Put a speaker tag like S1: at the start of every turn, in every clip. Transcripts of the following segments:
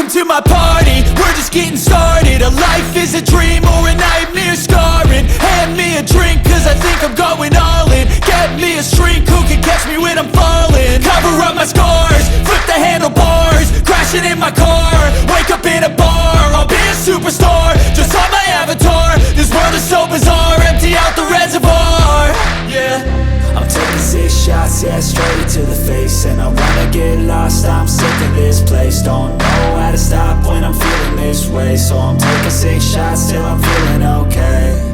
S1: to my party, we're just getting started. A life is a dream or a nightmare scarring. Hand me a drink cause I think I'm going all in. Get me a shrink who can catch me when I'm falling. Cover up my scars, flip the handlebars, crashing in my car, wake up in a bar. I'll be a superstar, just on my avatar. This world is so bizarre, empty out the reservoir. Yeah,
S2: I'm taking 6 shots, yeah, straight to the face. And I wanna get lost, I'm sick of this place. Don't know how to stop when I'm feeling this way. So I'm taking 6 shots till I'm feeling okay.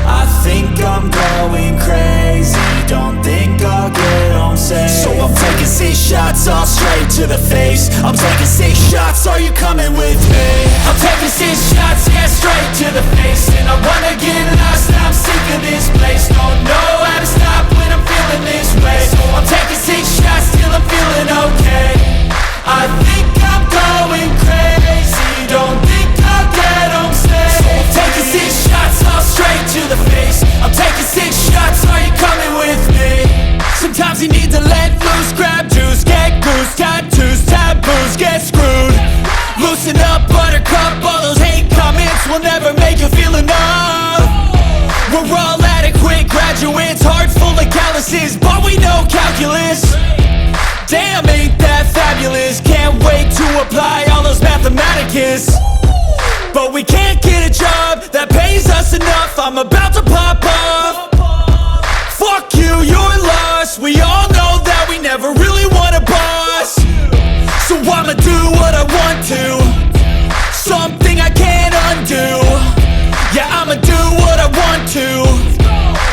S2: I think I'm going crazy, don't think I'll get home safe. So I'm taking 6 shots, all straight to the face. I'm taking 6 shots, are you coming with me?
S1: I'm taking 6 shots, yeah, straight to the face. And I wanna get lost, I'm sick of this place. Don't know how to stop when I'm feeling this way. So I'm taking 6 shots till I'm feeling okay. I think I'm going crazy, don't think I'll get home safe. So I'm taking 6 shots, all straight to the face. I'm taking 6 shots, are you coming with me? Sometimes you need to let loose, grab juice, get goose, tattoos, taboos, get screwed. Loosen up, buttercup, all those hate comments will never make you feel enough. We're all adequate graduates, heart full of calluses, but we know calculus. Damn, ain't that fabulous? Can't wait to apply all those mathematicus. But we can't get a job that pays us enough. I'm about to pop off. Fuck you, you're lost. We all know that we never really want a boss. So I'ma do what I want to, something I can't undo. Yeah, I'ma do what I want to,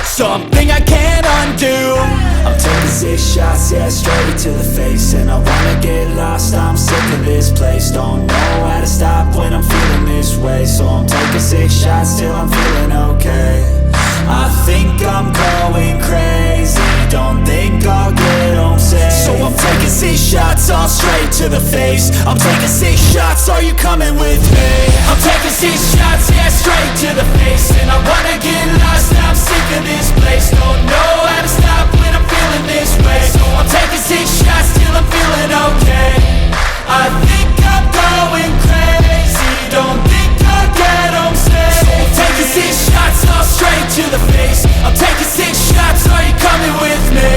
S1: something I can't undo.
S2: I'm taking 6 shots, yeah, straight to the face. And I wanna get lost, I'm sick of this place. Don't know how to stop when I'm feeling this way. So I'm taking 6 shots till I'm feeling okay. I think I'm going crazy, don't think I'll get home safe. So I'm taking 6 shots, all straight to the face. I'm taking 6 shots, are you coming with me?
S1: I'm taking 6 shots, yeah, straight to the face. And I wanna get lost, I'm sick of this place. Don't know how to stop when I'm feeling this way. So I'm taking 6 shots till I'm feeling okay. I think I'm going crazy, don't think I'll get home safe. So I'm taking 6 shots, all straight to the face. I'm taking 6 shots, are you coming with me?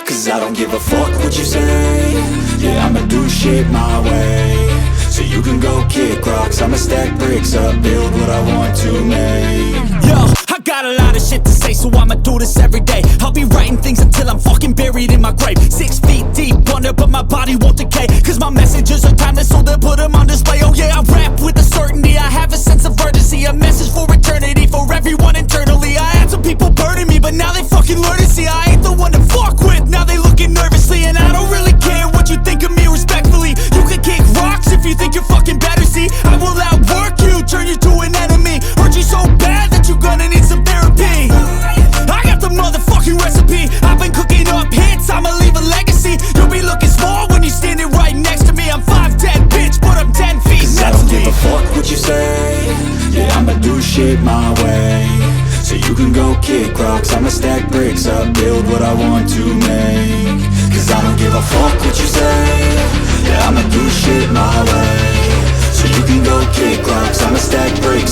S2: Cause I don't give a fuck what you say. Yeah, I'ma do shit my way. So you can go kick rocks, I'ma stack bricks up, build what I want to make.
S1: Yo, I got a lot of shit to say, so I'ma do this every day. I'll be writing things until I'm fucking buried in my grave. 6 feet deep under, but my body won't decay. Cause my messages are timeless, so they'll put them on display. Oh yeah, I rap with a certainty, I have a sense of urgency. A message for eternity, for everyone internally. I had some people burning me, but now they fucking learn to see I ain't the one to fuck with, now they looking nervously. And I don't really care what you think of me respectfully. You can kick rocks if you think you're fucking better, see. I will outwork you, turn you to an enemy. Hurt you so bad that you're gonna need some therapy. I got the motherfucking recipe, I've been cooking up hits, I'ma leave a legacy. You'll be looking small when you're standing right next to me. I'm 5'10", bitch, but I'm 10 feet.
S2: Cause I don't give a fuck what you say. Yeah, I'ma do shit my way. So you can go kick rocks, I'ma stack bricks up, build what I want to make. Cause I don't give a fuck what you say. Yeah, I'ma do shit my way. So you can go kick rocks, I'ma stack bricks